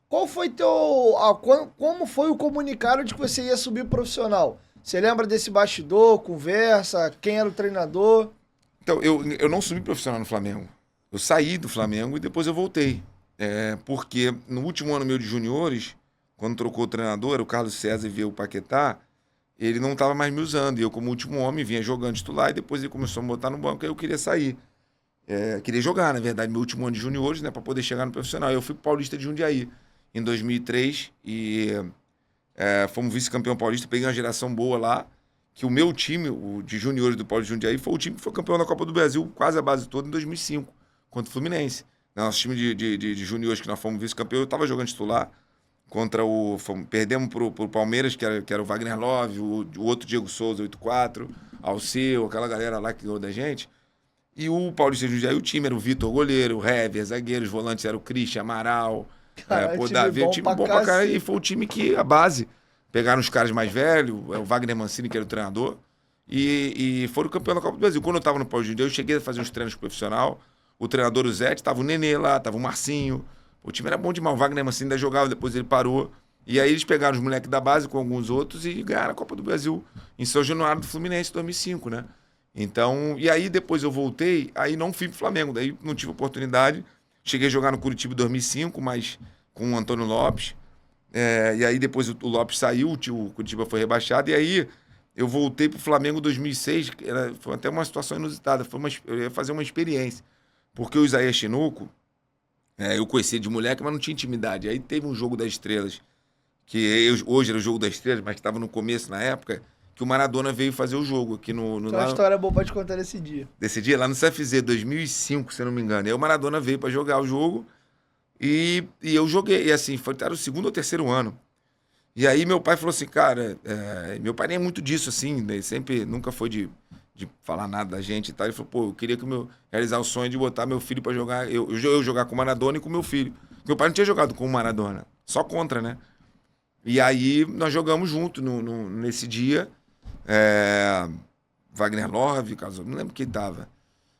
Qual foi como foi o comunicado de que você ia subir profissional? Você lembra desse bastidor, conversa, quem era o treinador? Então, eu não subi profissional no Flamengo. Eu saí do Flamengo e depois eu voltei. Porque no último ano meu de juniores, quando trocou o treinador, o Carlos César e veio o Paquetá, ele não estava mais me usando. E eu, como último homem, vinha jogando titular e depois ele começou a me botar no banco e eu queria sair. Queria jogar, na verdade, meu último ano de juniores, né, para poder chegar no profissional. Eu fui pro Paulista de Jundiaí em 2003 e fomos vice-campeão paulista. Peguei uma geração boa lá, que o meu time, o de juniores do Paulista de Jundiaí, foi o time que foi campeão da Copa do Brasil, quase a base toda, em 2005, contra o Fluminense. Nosso time de juniores que nós fomos vice-campeão, eu estava jogando titular contra perdemos pro Palmeiras, que era o Wagner Love, o outro Diego Souza, 84, Alceu, aquela galera lá que ganhou da gente. E o Paulista de Jundiaí, o time era o Vitor goleiro, o Hever, zagueiro, os volantes eram o Christian, Amaral, Caralho, time Davi, o bom time pra bom pra caralho. E cacete. foi o time que, a base, pegaram os caras mais velhos, o Wagner Mancini, que era o treinador, e foram campeão da Copa do Brasil. Quando eu tava no Paulista de Jundiaí, eu cheguei a fazer uns treinos profissional, o treinador, o Zete, tava o Nenê lá, tava o Marcinho, o time era bom demais, o Wagner Mancini ainda jogava, depois ele parou. E aí eles pegaram os moleques da base com alguns outros e ganharam a Copa do Brasil em São Januário do Fluminense em 2005, né? Então, e aí depois eu voltei, aí não fui pro Flamengo, daí não tive oportunidade. Cheguei a jogar no Curitiba em 2005, mas com o Antônio Lopes. E aí depois o Lopes saiu, o Curitiba foi rebaixado, e aí eu voltei pro Flamengo em 2006, foi até uma situação inusitada, eu ia fazer uma experiência. Porque o Isaías Chinoco, eu conhecia de moleque, mas não tinha intimidade. Aí teve um jogo das estrelas, hoje era o jogo das estrelas, mas que estava no começo, na época, que o Maradona veio fazer o jogo aqui Tem uma história boa pra te contar nesse dia. desse dia, lá no CFZ, 2005, se eu não me engano. E aí o Maradona veio para jogar o jogo e eu joguei. E assim, era o segundo ou terceiro ano. E aí meu pai falou assim, cara, meu pai nem é muito disso, assim, né? Ele sempre, nunca foi de falar nada da gente e tal. Ele falou, pô, eu queria realizar o sonho de botar meu filho para jogar, eu jogar com o Maradona e com meu filho. Meu pai não tinha jogado com o Maradona, só contra, né? E aí nós jogamos junto nesse dia. É, Wagner Love, não lembro quem tava.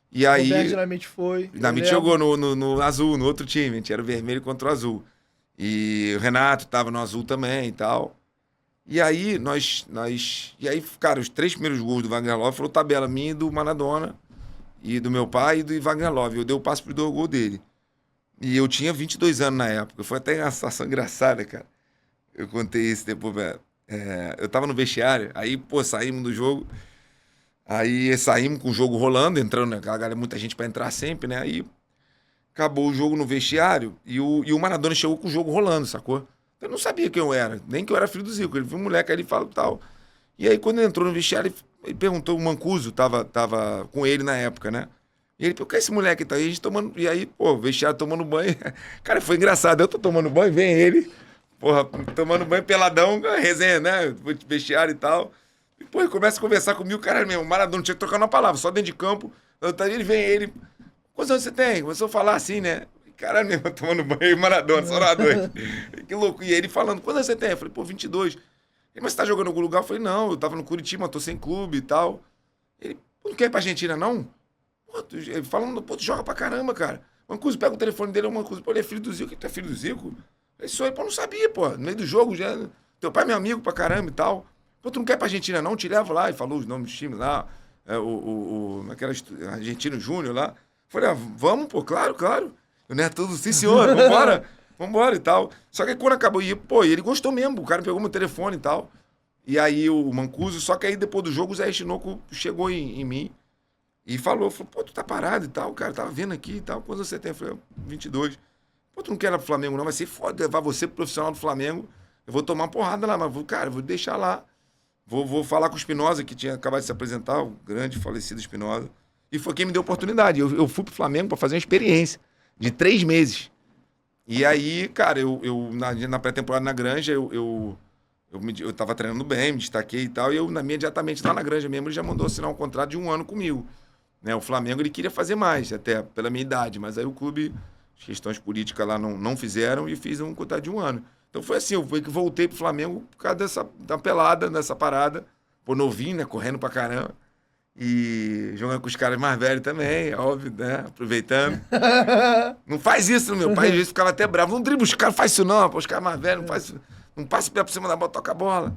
E Roberto aí, Dinamite foi, eu Dinamite jogou lembro. no azul, no outro time. A gente era o vermelho contra o azul. E o Renato tava no azul também e tal. E aí, cara, os três primeiros gols do Wagner Love foram tabela minha e do Maradona, e do meu pai e do Wagner Love. Eu dei o passe pro dois gol dele. E eu tinha 22 anos na época. Foi até uma situação engraçada, cara. Eu contei isso depois, velho. Eu tava no vestiário, aí, pô, saímos do jogo. Aí saímos com o jogo rolando, entrando, né? Aquela galera, muita gente pra entrar sempre, né? Aí acabou o jogo no vestiário e o Maradona chegou com o jogo rolando, sacou? Eu não sabia quem eu era, nem que eu era filho do Zico. Ele viu um moleque, aí ele fala tal. E aí, quando ele entrou no vestiário, ele perguntou, o Mancuso tava com ele na época, né? E ele, por que esse moleque tá aí? A gente tomando. E aí, pô, o vestiário tomando banho. Cara, foi engraçado. Eu tô tomando banho, vem ele, porra, tomando banho peladão, resenha, né? Vestiário e tal. E, pô, ele começa a conversar comigo, cara, mesmo. O Maradona não tinha que trocar uma palavra, só dentro de campo. Ele vem ele. Quantos anos você tem? Começou a falar assim, né? Caralho, mesmo, tomando banho, Maradona, só na noite. Que louco. E ele falando, quantos anos você tem? Eu falei, pô, 22. Ele, mas você tá jogando em algum lugar? Eu falei, não, eu tava no Curitiba, tô sem clube e tal. Ele, pô, não quer ir pra Argentina, não? Pô, ele falando, pô, tu joga pra caramba, cara. Mancuso, pega o telefone dele, o Mancuso, pô, ele é filho do Zico. Tu é filho do Zico? Ele sou, pô, não sabia, pô. No meio do jogo, já. Teu pai é meu amigo pra caramba e tal. Pô, tu não quer ir pra Argentina, não? Te levo lá. E falou os nomes dos times lá. Aquela Argentino Júnior lá. Falei, vamos, pô, claro, claro. Eu, né, tudo, sim, senhor, vambora, vambora e tal. Só que aí quando acabou, pô, ele gostou mesmo, o cara pegou meu telefone e tal. E aí o Mancuso, só que aí depois do jogo o Zé Chinoco chegou em mim e falou, pô, tu tá parado e tal, cara, tava vendo aqui e tal. Quantos você tem? Eu falei, 22. Pô, tu não quer ir lá pro Flamengo não, vai ser foda levar você pro profissional do Flamengo. Eu vou tomar uma porrada lá, mas, cara, vou deixar lá. Vou falar com o Espinosa, que tinha acabado de se apresentar, o grande falecido Espinosa. E foi quem me deu oportunidade. Eu fui pro Flamengo para fazer uma experiência de 3 meses. E aí, cara, na pré-temporada na Granja, eu tava treinando bem, me destaquei e tal, e imediatamente lá na Granja mesmo, ele já mandou assinar um contrato de 1 ano comigo. Né? O Flamengo, ele queria fazer mais, até pela minha idade, mas aí o clube, as questões políticas lá não fizeram e fiz um contrato de 1 ano. Então foi assim, eu voltei pro Flamengo por causa da pelada, dessa parada, pô, novinho, né, correndo pra caramba. E jogando com os caras mais velhos também, óbvio, né? Aproveitando. Não faz isso, meu pai às vezes ficava até bravo. Não dribla os caras, faz isso não, pô, os caras mais velhos, não passa o pé por cima da bola, toca a bola.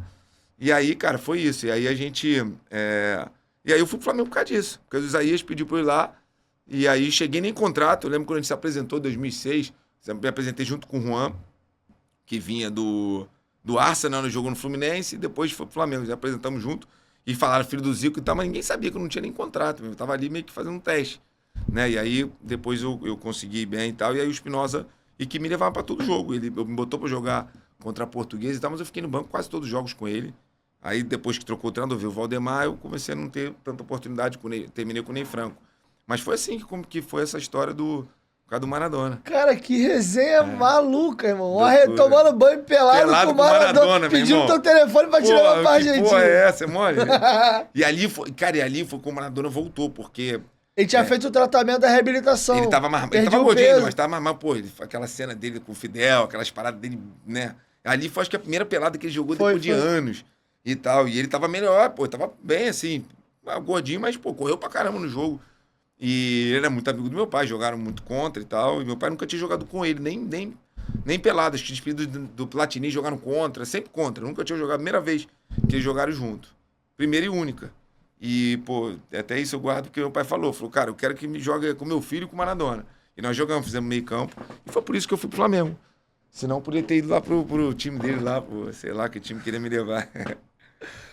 E aí, cara, foi isso. E aí a gente... E aí eu fui pro Flamengo por causa disso. Porque o Isaías pediu pra eu ir lá. E aí cheguei nem contrato. Eu lembro quando a gente se apresentou em 2006. Me apresentei junto com o Juan, que vinha do Arsenal, no jogo no Fluminense. E depois foi pro Flamengo. Já apresentamos junto. E falaram filho do Zico e tal. Mas ninguém sabia que eu não tinha nem contrato. Eu tava ali meio que fazendo um teste. Né? E aí depois eu consegui ir bem e tal. E aí o Espinosa... E que me levava pra todo jogo. Ele me botou pra jogar contra a Portuguesa e tal. Mas eu fiquei no banco quase todos os jogos com ele. Aí, depois que trocou o treinador, veio o Valdemar, eu comecei a não ter tanta oportunidade, terminei com o Ney Franco. Mas foi assim que foi essa história por causa do Maradona. Cara, que resenha maluca, irmão. Loucura. Tomando banho pelado com o Maradona. Pediu teu telefone pra te levar pra Argentina. Porra, é essa, é mole? E ali foi quando o Maradona voltou, porque... Ele tinha feito o tratamento da reabilitação. Ele tava gordinho, mas tava mais, pô, aquela cena dele com o Fidel, aquelas paradas dele, né? Ali foi, acho que a primeira pelada que ele jogou depois de anos. E tal, e ele tava melhor, pô, tava bem, assim, gordinho, mas, pô, correu pra caramba no jogo. E ele era muito amigo do meu pai, jogaram muito contra e tal, e meu pai nunca tinha jogado com ele, nem pelado, acho que despedidos do Platini jogaram contra, sempre contra, nunca tinha jogado, primeira vez que eles jogaram junto, primeira e única. E, pô, até isso eu guardo porque meu pai falou, cara, eu quero que me jogue com meu filho e com o Maradona. E nós jogamos, fizemos meio campo, e foi por isso que eu fui pro Flamengo. Senão eu poderia ter ido lá pro time dele lá, sei lá que time queria me levar.